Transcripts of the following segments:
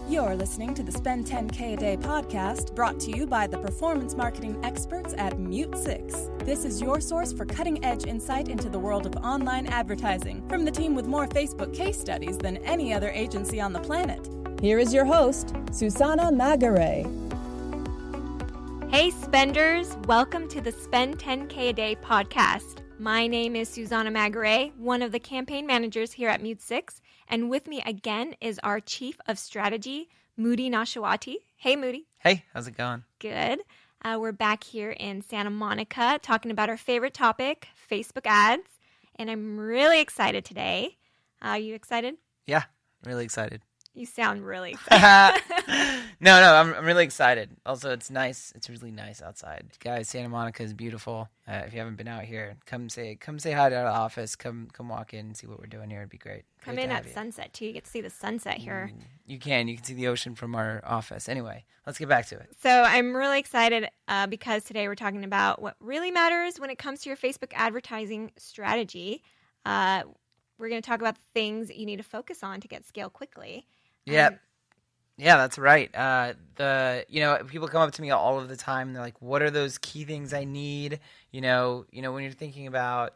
You're listening to the Spend 10K a Day podcast, brought to you by the performance marketing experts at MuteSix. This is your source for cutting-edge insight into the world of online advertising from the team with more Facebook case studies than any other agency on the planet. Here is your host, Susana Magare. Hey spenders, welcome to the Spend 10K a Day podcast. My name is Susana Magare, one of the campaign managers here at MuteSix, and with me again is our Chief of Strategy, Moody Nashawaty. Hey, Moody. Hey, how's it going? Good. We're back here in Santa Monica talking about our favorite topic, Facebook ads, and I'm really excited today. Are you excited? Yeah, really excited. You sound really excited. No, I'm really excited. Also, it's nice. It's really nice outside. Guys, Santa Monica is beautiful. If you haven't been out here, come say hi to our office. Come walk in and see what we're doing here. It'd be great. Come in at sunset, too. You get to see the sunset here. You can see the ocean from our office. Anyway, let's get back to it. So I'm really excited because today we're talking about what really matters when it comes to your Facebook advertising strategy. We're going to talk about the things that you need to focus on to get scale quickly. Yeah, that's right. People come up to me all of the time. And they're like, "What are those key things I need?" When you're thinking about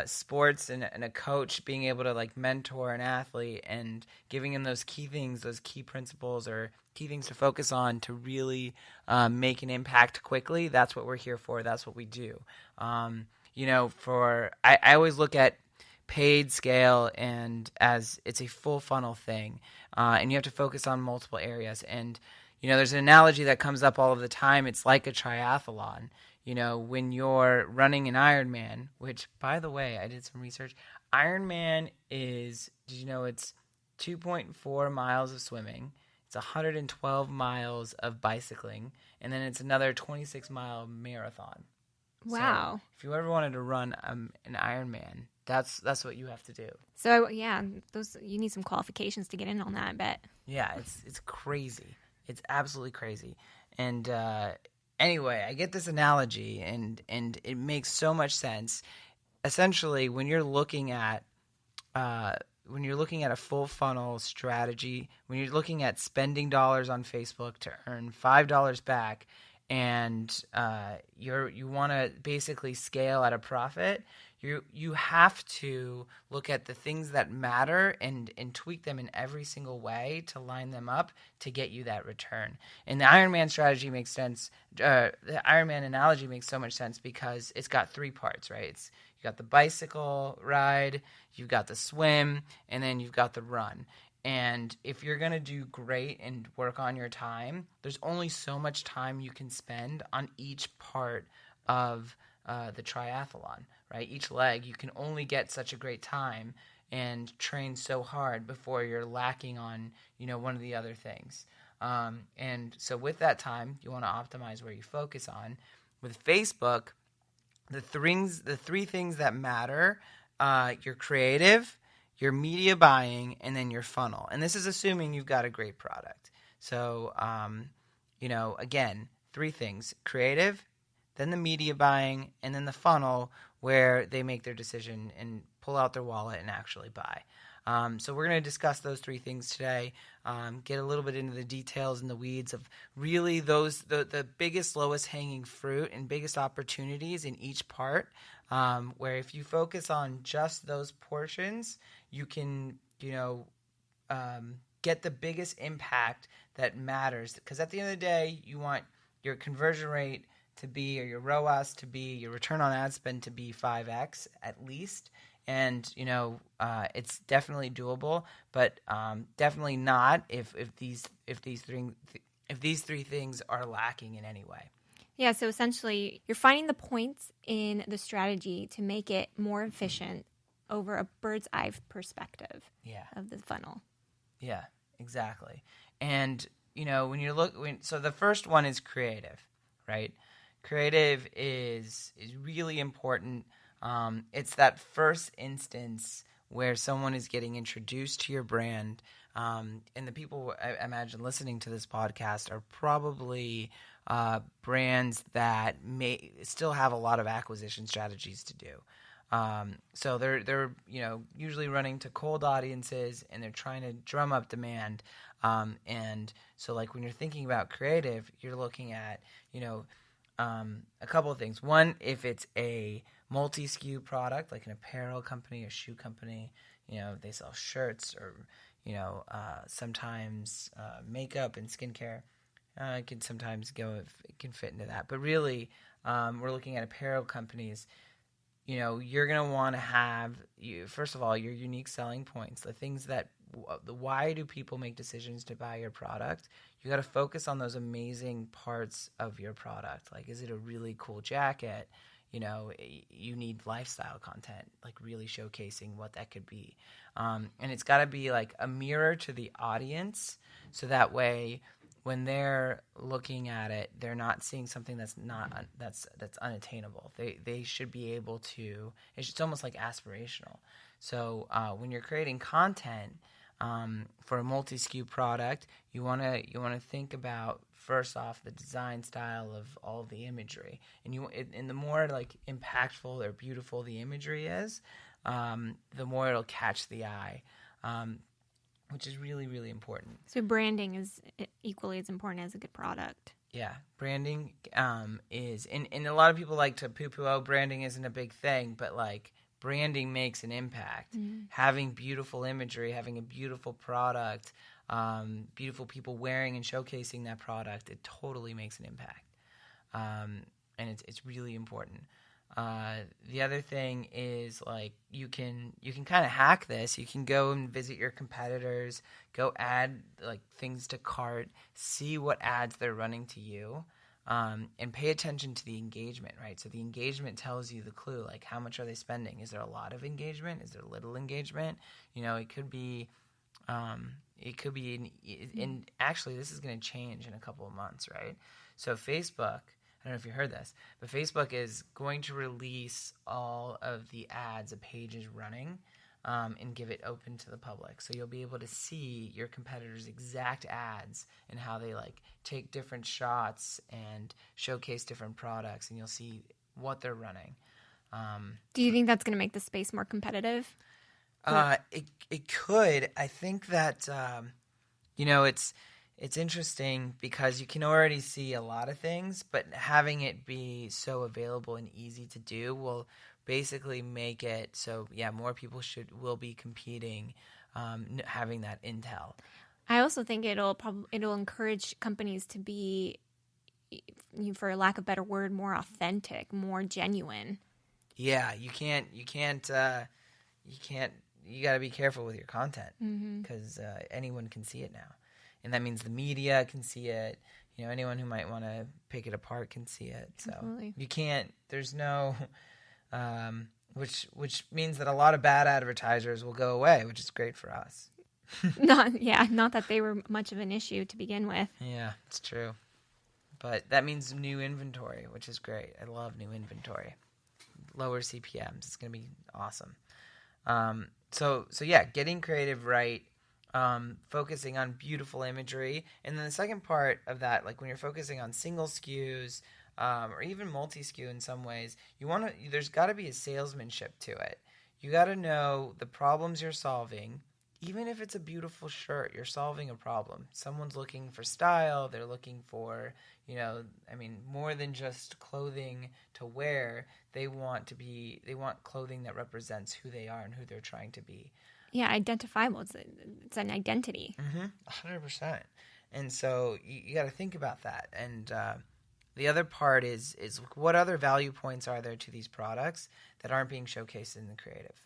sports and a coach being able to like mentor an athlete and giving him those key things, those key principles or key things to focus on to really make an impact quickly. That's what we're here for. That's what we do. I always look at paid scale and as it's a full funnel thing, and you have to focus on multiple areas. And there's an analogy that comes up all of the time. It's like a triathlon. When you're running an Ironman, which, by the way, I did some research. Ironman is, it's 2.4 miles of swimming, it's 112 miles of bicycling, and then it's another 26-mile marathon. Wow! So if you ever wanted to run an Ironman, that's what you have to do. So you need some qualifications to get in on that, I bet. Yeah, it's crazy. It's absolutely crazy. And anyway, I get this analogy, and it makes so much sense. Essentially, when you're looking at a full funnel strategy, when you're looking at spending dollars on Facebook to earn $5 back, and you want to basically scale at a profit, you have to look at the things that matter and tweak them in every single way to line them up to get you that return. And the Ironman strategy makes sense. The Ironman analogy makes so much sense because it's got three parts, right? You got the bicycle ride, you've got the swim, and then you've got the run. And if you're going to do great and work on your time, there's only so much time you can spend on each part of the triathlon, right? Each leg, you can only get such a great time and train so hard before you're lacking on, one of the other things. And so with that time, you want to optimize where you focus on. With Facebook, the three things that matter, your creative, your media buying, and then your funnel. And this is assuming you've got a great product. So, again, three things: creative, then the media buying, and then the funnel where they make their decision and pull out their wallet and actually buy. So we're going to discuss those three things today, get a little bit into the details and the weeds of really the biggest, lowest hanging fruit and biggest opportunities in each part, where if you focus on just those portions, you can, get the biggest impact that matters. Because at the end of the day, you want your conversion rate to be, or your ROAS to be, your return on ad spend to be 5x at least. And, it's definitely doable, but definitely not if these three things are lacking in any way. Yeah, so essentially you're finding the points in the strategy to make it more efficient over a bird's eye perspective of the funnel. Yeah, exactly. And, so the first one is creative, right? Creative is really important. It's that first instance where someone is getting introduced to your brand. And the people I imagine listening to this podcast are probably brands that may still have a lot of acquisition strategies to do. So they're usually running to cold audiences, and they're trying to drum up demand. And so like when you're thinking about creative, you're looking at a couple of things. One, if it's a multi-SKU product like an apparel company, a shoe company, they sell shirts or sometimes makeup and skincare. It can sometimes it can fit into that. But really, we're looking at apparel companies. You're going to want to have, first of all, your unique selling points, the things that, why do people make decisions to buy your product? You got to focus on those amazing parts of your product. Like, is it a really cool jacket? You need lifestyle content, like really showcasing what that could be. And it's got to be like a mirror to the audience, so that way when they're looking at it, they're not seeing something that's unattainable. They should be able to. It's almost like aspirational. So when you're creating content for a multi-SKU product, you want to think about, first off, the design style of all of the imagery, and the more like impactful or beautiful the imagery is, the more it'll catch the eye. Which is really, really important. So branding is equally as important as a good product. Yeah, branding is, and a lot of people like to poo-poo, branding isn't a big thing, but like branding makes an impact. Mm-hmm. Having beautiful imagery, having a beautiful product, beautiful people wearing and showcasing that product, it totally makes an impact. And it's really important. The other thing is, like, you can kind of hack this. You can go and visit your competitors, go add like things to cart, see what ads they're running to you, and pay attention to the engagement, right? So the engagement tells you the clue, like how much are they spending? Is there a lot of engagement? Is there little engagement? It could be, and actually this is going to change in a couple of months, right? So Facebook, I don't know if you heard this, but Facebook is going to release all of the ads a page is running and give it open to the public. So you'll be able to see your competitors' exact ads and how they like take different shots and showcase different products, and you'll see what they're running. Do you think that's going to make the space more competitive? It could. I think that it's interesting because you can already see a lot of things, but having it be so available and easy to do will basically make it so, more people will be competing, having that intel. I also think it'll encourage companies to be, for lack of a better word, more authentic, more genuine. Yeah, you got to be careful with your content because anyone can see it now. And that means the media can see it. Anyone who might want to pick it apart can see it. So Absolutely. You can't. There's no, which means that a lot of bad advertisers will go away, which is great for us. Not that they were much of an issue to begin with. Yeah, it's true. But that means new inventory, which is great. I love new inventory. Lower CPMs. It's going to be awesome. So getting creative right. Focusing on beautiful imagery, and then the second part of that, like when you're focusing on single SKUs or even multi-SKU in some ways, there's got to be a salesmanship to it. You got to know the problems you're solving. Even if it's a beautiful shirt, you're solving a problem. Someone's looking for style. They're looking for, more than just clothing to wear. They want clothing that represents who they are and who they're trying to be. Yeah, identifiable. It's an identity. 100%. And so you got to think about that. And the other part is what other value points are there to these products that aren't being showcased in the creative?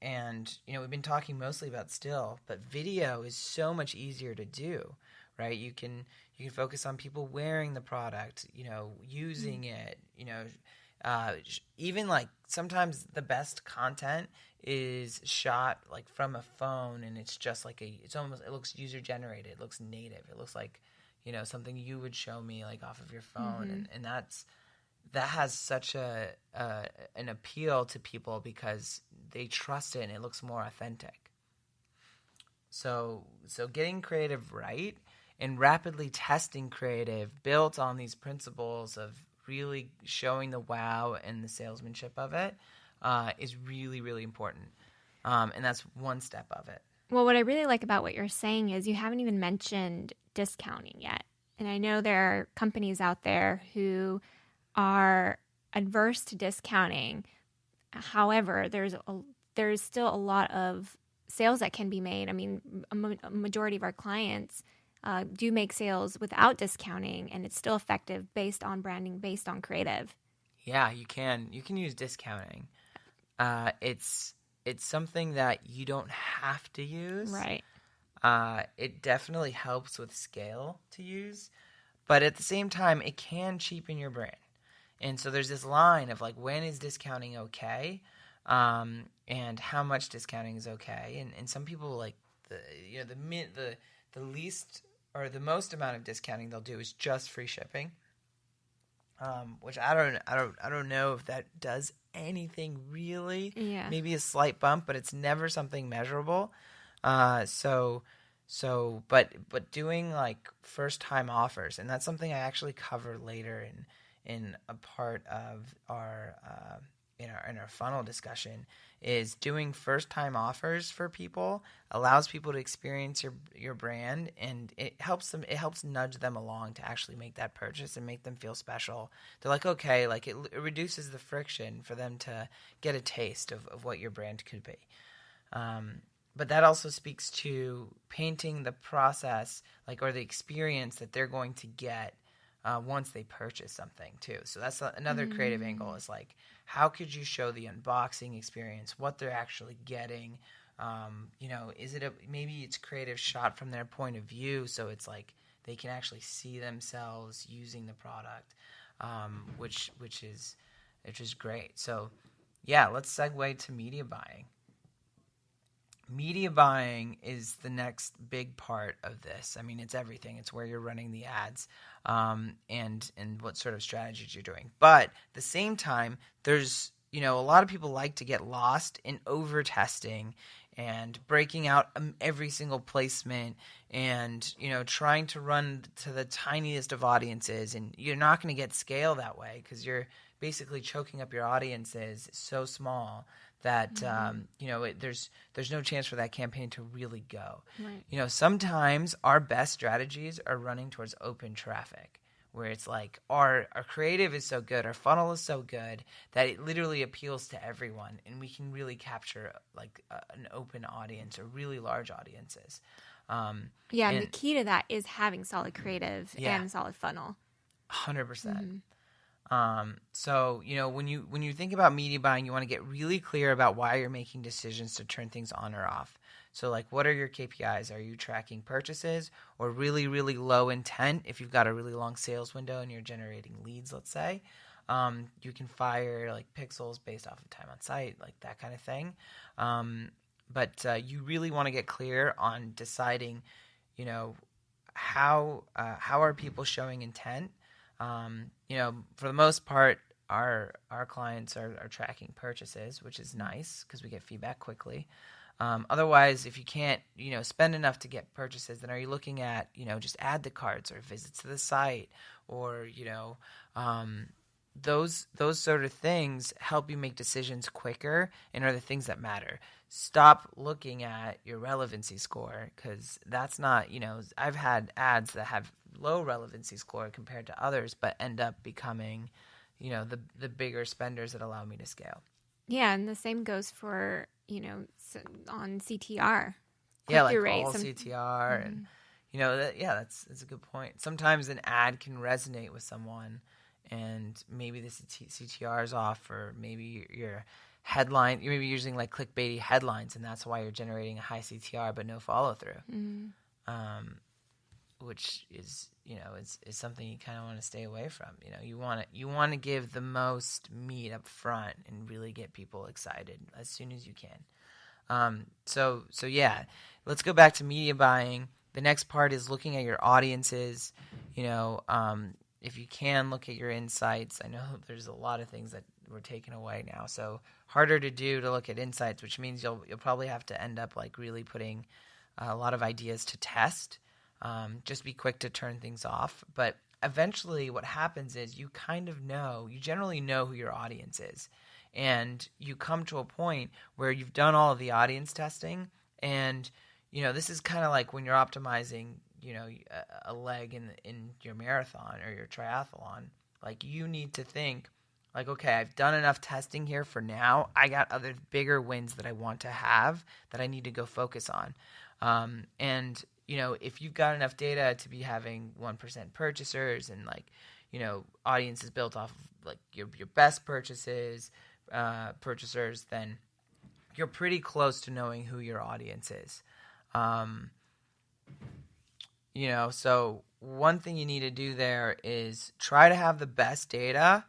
And we've been talking mostly about still, but video is so much easier to do, right? You can focus on people wearing the product, using it, even like sometimes the best content is shot like from a phone, and it's just like it looks user generated. It looks native. It looks like, something you would show me like off of your phone. And that has such an appeal to people because they trust it and it looks more authentic. So getting creative right and rapidly testing creative built on these principles of really showing the wow and the salesmanship of it is really, really important. And that's one step of it. Well, what I really like about what you're saying is you haven't even mentioned discounting yet. And I know there are companies out there who are adverse to discounting. However, there's still a lot of sales that can be made. I mean, a majority of our clients do make sales without discounting, and it's still effective based on branding, based on creative. Yeah, you can. You can use discounting. It's something that you don't have to use. Right. It definitely helps with scale to use, but at the same time, it can cheapen your brand. And so there's this line of like, when is discounting okay, and how much discounting is okay. And some people like the least or the most amount of discounting they'll do is just free shipping, which I don't know if that does anything really. Yeah. Maybe a slight bump, but it's never something measurable. But doing like first time offers, and that's something I actually cover later in a part of our in our funnel discussion, is doing first time offers for people allows people to experience your brand, and it helps nudge them along to actually make that purchase and make them feel special. They're like, okay, like it reduces the friction for them to get a taste of what your brand could be. But that also speaks to painting the process, like, or the experience that they're going to get once they purchase something too. So that's another creative angle, is like, how could you show the unboxing experience, what they're actually getting? Is it maybe it's creative shot from their point of view, so it's like they can actually see themselves using the product, which is great. So yeah, let's segue to media buying. Media buying is the next big part of this. I mean, it's everything. It's where you're running the ads, and what sort of strategies you're doing. But at the same time, there's, a lot of people like to get lost in over testing and breaking out every single placement and, trying to run to the tiniest of audiences. And you're not going to get scale that way, because you're basically choking up your audiences so small that there's no chance for that campaign to really go. Right. Sometimes our best strategies are running towards open traffic, where it's like our creative is so good, our funnel is so good that it literally appeals to everyone, and we can really capture like an open audience or really large audiences. And the key to that is having solid creative and solid funnel. 100%. So, when you think about media buying, you want to get really clear about why you're making decisions to turn things on or off. So like, what are your KPIs? Are you tracking purchases, or really, really low intent? If you've got a really long sales window and you're generating leads, let's say, you can fire like pixels based off of time on site, like that kind of thing. But you really want to get clear on deciding, how are people showing intent? For the most part, our clients are tracking purchases, which is nice because we get feedback quickly. Otherwise, if you can't, spend enough to get purchases, then are you looking at, just add to carts or visits to the site, or, those sort of things help you make decisions quicker and are the things that matter. Stop looking at your relevancy score, because that's not, I've had ads that have low relevancy score compared to others, but end up becoming, the bigger spenders that allow me to scale. Yeah, and the same goes for, on CTR. Yeah, like all CTR, and that's a good point. Sometimes an ad can resonate with someone, and maybe the CTR is off, or maybe your headline, you're maybe using like clickbaity headlines, and that's why you're generating a high CTR but no follow through. Which is, is something you kind of want to stay away from. You want to give the most meat up front and really get people excited as soon as you can. So yeah, let's go back to media buying. The next part is looking at your audiences. If you can, look at your insights. I know there's a lot of things that were taken away now, so harder to do to look at insights, which means you'll probably have to end up like really putting a lot of ideas to test. Just be quick to turn things off. But eventually what happens is you generally know who your audience is. And you come to a point where you've done all of the audience testing, and this is kind of like when you're optimizing a leg in your marathon or your triathlon. Like, you need to think like, okay, I've done enough testing here for now. I got other bigger wins that I want to have that I need to go focus on. And if you've got enough data to be having 1% purchasers and audiences built off of like your best purchasers, then you're pretty close to knowing who your audience is. So one thing you need to do there is try to have the best data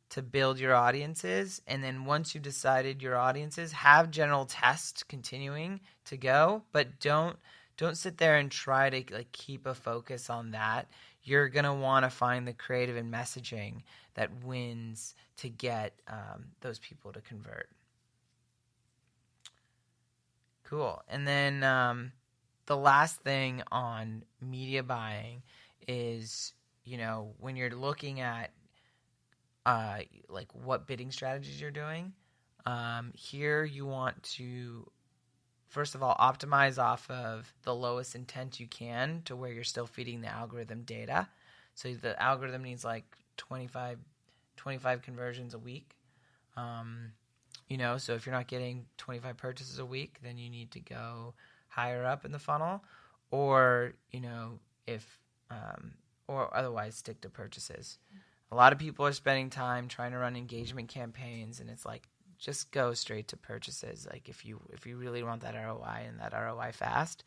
to build your audiences. And then once you've decided your audiences, have general tests continuing to go, but don't sit there and try to keep a focus on that. You're going to want to find the creative and messaging that wins to get those people to convert. Cool. And then the last thing on media buying is, when you're looking at what bidding strategies you're doing, here you want to, first of all, optimize off of the lowest intent you can to where you're still feeding the algorithm data. So the algorithm needs 25 conversions a week. So if you're not getting 25 purchases a week, then you need to go higher up in the funnel, or or otherwise stick to purchases. A lot of people are spending time trying to run engagement campaigns, and it's just go straight to purchases. If you really want that ROI and that ROI fast,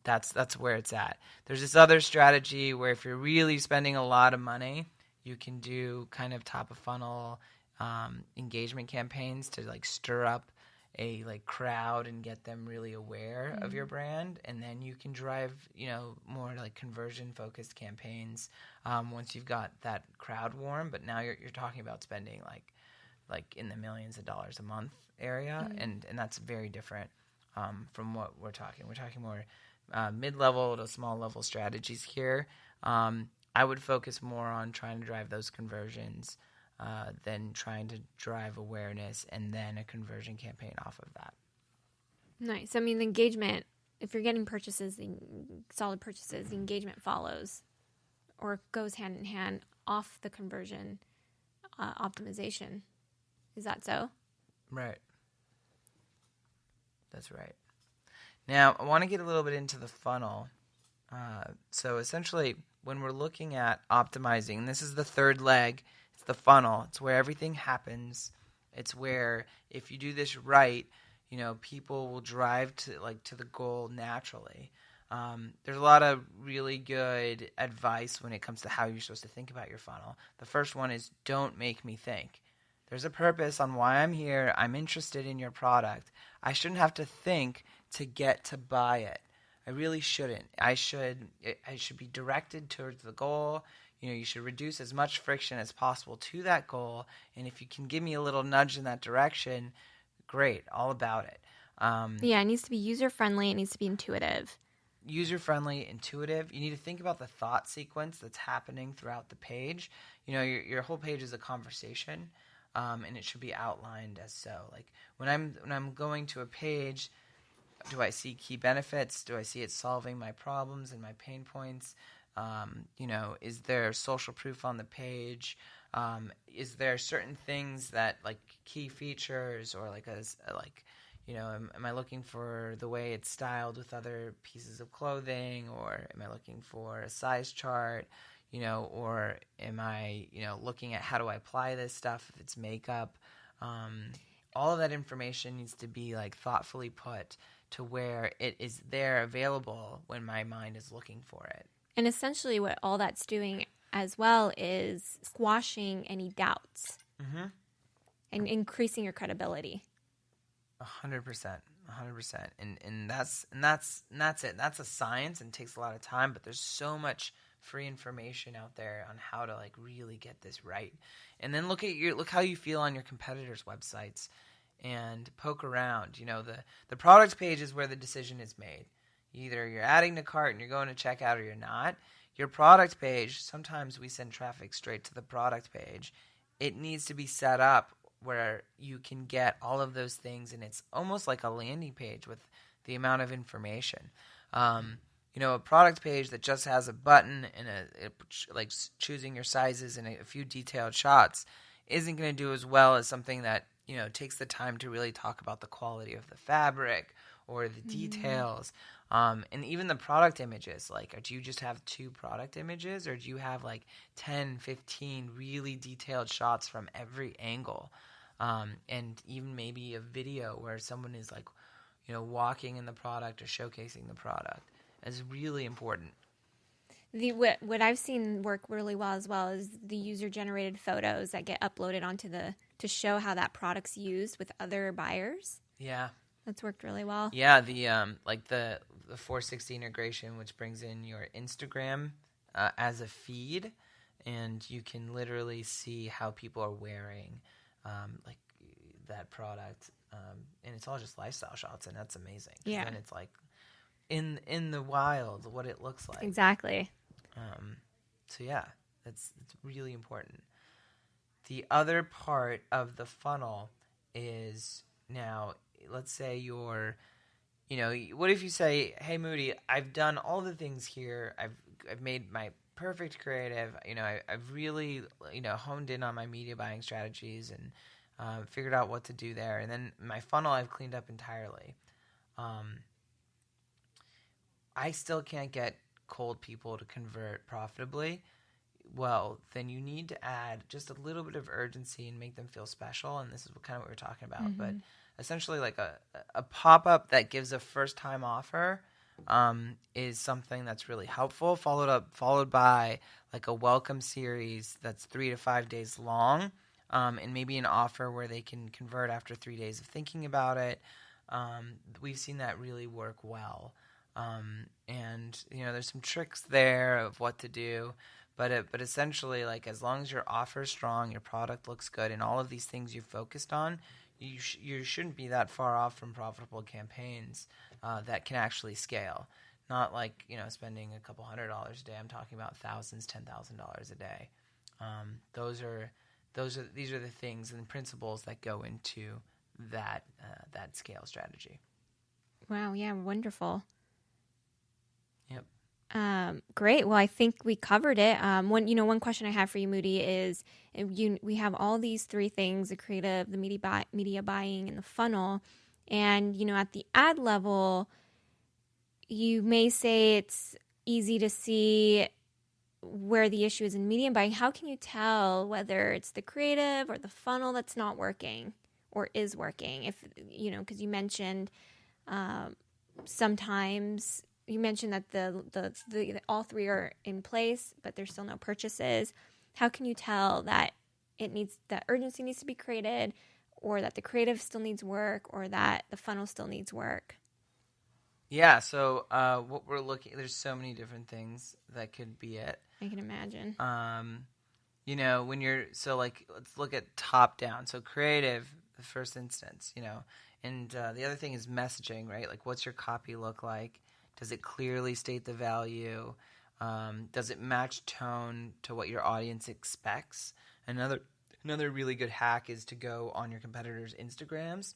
that's where it's at. There's this other strategy where if you're really spending a lot of money, you can do kind of top of funnel engagement campaigns to stir up a crowd and get them really aware of your brand, and then you can drive more conversion focused campaigns once you've got that crowd warm. But now you're talking about spending in the millions of dollars a month area, and that's very different from what we're talking. We're talking more mid-level to small-level strategies here. I would focus more on trying to drive those conversions than trying to drive awareness and then a conversion campaign off of that. Nice. I mean, the engagement, if you're getting solid purchases, the engagement follows or goes hand in hand off the conversion optimization. Is that so? Right. That's right. Now, I want to get a little bit into the funnel. So essentially, when we're looking at optimizing, and this is the third leg, it's the funnel. It's where everything happens. It's where if you do this right, people will drive to the goal naturally. There's a lot of really good advice when it comes to how you're supposed to think about your funnel. The first one is, don't make me think. There's a purpose on why I'm here. I'm interested in your product. I shouldn't have to think to get to buy it. I really shouldn't. I should be directed towards the goal. You should reduce as much friction as possible to that goal. And if you can give me a little nudge in that direction, great, all about it. It needs to be user-friendly. It needs to be intuitive. User-friendly, intuitive. You need to think about the thought sequence that's happening throughout the page. Your whole page is a conversation, and it should be outlined as so. When I'm going to a page, do I see key benefits? Do I see it solving my problems and my pain points? Is there social proof on the page? Is there certain things that key features or am I looking for the way it's styled with other pieces of clothing, or am I looking for a size chart? Or am I, looking at how do I apply this stuff if it's makeup? All of that information needs to be thoughtfully put to where it is there available when my mind is looking for it. And essentially what all that's doing as well is squashing any doubts and increasing your credibility. 100%. And that's it. That's a science and takes a lot of time, but there's so much free information out there on how to really get this right. And then look how you feel on your competitors' websites and poke around. The product page is where the decision is made. Either you're adding to cart and you're going to checkout, or you're not. your product page, sometimes we send traffic straight to the product page. It needs to be set up where you can get all of those things, and it's almost like a landing page with the amount of information. A product page that just has a button and like choosing your sizes and a few detailed shots isn't going to do as well as something that takes the time to really talk about the quality of the fabric or the details. And even the product images, like, do you just have 2 product images, or do you have like 10, 15 really detailed shots from every angle? And even maybe a video where someone is like, walking in the product or showcasing the product is really important. What I've seen work really well as well is the user-generated photos that get uploaded to show how that product's used with other buyers. Yeah. That's worked really well. Yeah, the 460 integration, which brings in your Instagram as a feed, and you can literally see how people are wearing like that product, and it's all just lifestyle shots, and that's amazing. Yeah, and it's like in the wild what it looks like. Exactly. So yeah, it's really important. The other part of the funnel is, now, let's say what if you say, hey, Moody, I've done all the things here. I've made my perfect creative. I've really, honed in on my media buying strategies and figured out what to do there. And then my funnel I've cleaned up entirely. I still can't get cold people to convert profitably. Well, then you need to add just a little bit of urgency and make them feel special. And this is kind of what we're talking about. Mm-hmm. But essentially, like a pop-up that gives a first-time offer is something that's really helpful, followed by like a welcome series that's 3 to 5 days long, and maybe an offer where they can convert after 3 days of thinking about it. We've seen that really work well. And there's some tricks there of what to do, but essentially, like, as long as your offer is strong, your product looks good, and all of these things you've focused on, you shouldn't be that far off from profitable campaigns that can actually scale. Not like spending a couple $100 a day. I'm talking about thousands, $10,000 a day. These are the things and principles that go into that scale strategy. Wow! Yeah, wonderful. Yep. Great. Well, I think we covered it. One question I have for you, Moody, is we have all these 3 things: the creative, the media buying, and the funnel. And at the ad level, you may say it's easy to see where the issue is in media buying. How can you tell whether it's the creative or the funnel that's not working or is working? If because you mentioned sometimes. You mentioned that the all 3 are in place, but there's still no purchases. How can you tell that that urgency needs to be created, or that the creative still needs work, or that the funnel still needs work? Yeah. So what we're there's so many different things that could be it. I can imagine. Let's look at top down. So creative, the first instance, and the other thing is messaging, right? Like, what's your copy look like? Does it clearly state the value? Does it match tone to what your audience expects? Another really good hack is to go on your competitors' Instagrams,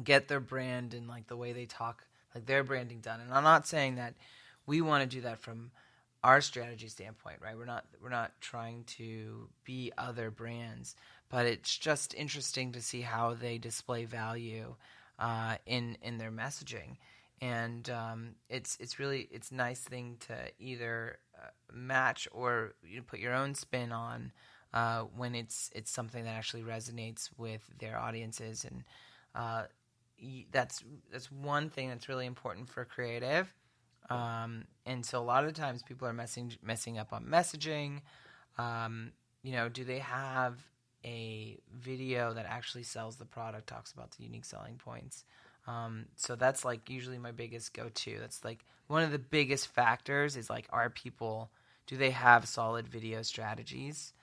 get their brand and like the way they talk, like their branding done. And I'm not saying that we want to do that from our strategy standpoint, right? We're not trying to be other brands, but it's just interesting to see how they display value in their messaging. And it's a nice thing to either match or put your own spin on when it's something that actually resonates with their audiences, and that's one thing that's really important for creative. And so a lot of the times people are messing up on messaging. Do they have a video that actually sells the product, talks about the unique selling points? So that's like usually my biggest go-to. That's like one of the biggest factors is like, do they have solid video strategies?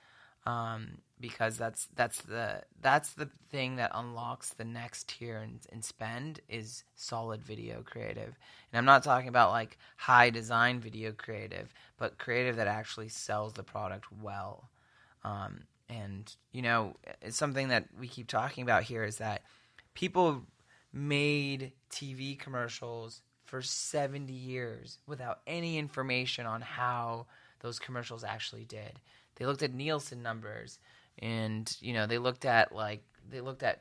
because that's the thing that unlocks the next tier in spend is solid video creative. And I'm not talking about like high design video creative, but creative that actually sells the product well. And it's something that we keep talking about here is that people made TV commercials for 70 years without any information on how those commercials actually did. They looked at Nielsen numbers, and they looked at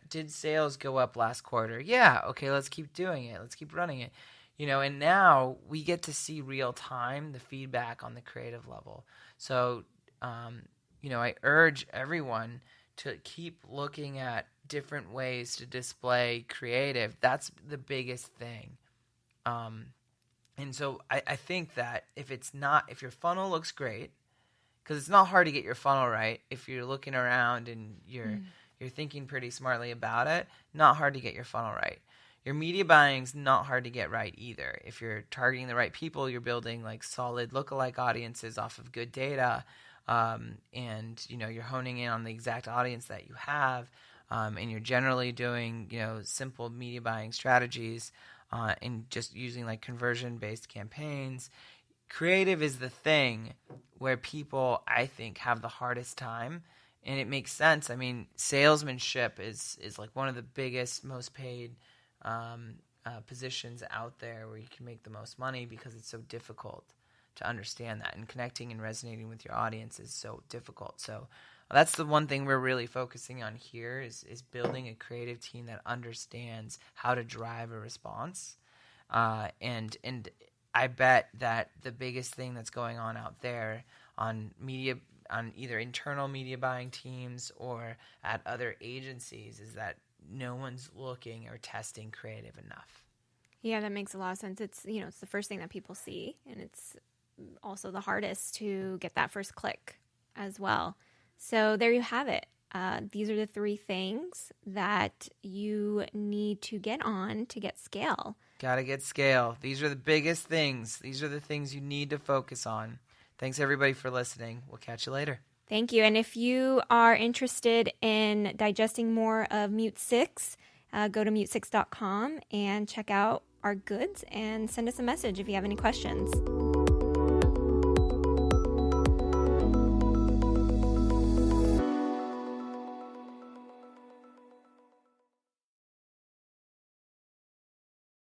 did sales go up last quarter? Yeah, okay, let's keep doing it. Let's keep running it. And now we get to see real time the feedback on the creative level. So I urge everyone to keep looking at different ways to display creative. That's the biggest thing. And so I think that if your funnel looks great, because it's not hard to get your funnel right if you're looking around and you're thinking pretty smartly about it, not hard to get your funnel right. Your media buying's not hard to get right either. If you're targeting the right people, you're building like solid lookalike audiences off of good data, and you're honing in on the exact audience that you have, and you're generally doing simple media buying strategies, and just using like conversion-based campaigns. Creative is the thing where people, I think, have the hardest time, and it makes sense. I mean, salesmanship is like one of the biggest, most paid positions out there where you can make the most money because it's so difficult to understand that, and connecting and resonating with your audience is so difficult. So that's the one thing we're really focusing on here is building a creative team that understands how to drive a response. And I bet that the biggest thing that's going on out there on either internal media buying teams or at other agencies is that no one's looking or testing creative enough. Yeah, that makes a lot of sense. It's it's the first thing that people see, and it's also the hardest to get that first click as well. So there you have it. These are the 3 things that you need to get on to get scale. Got to get scale. These are the biggest things. These are the things you need to focus on. Thanks, everybody, for listening. We'll catch you later. Thank you. And if you are interested in digesting more of MuteSix, go to MuteSix.com and check out our goods and send us a message if you have any questions.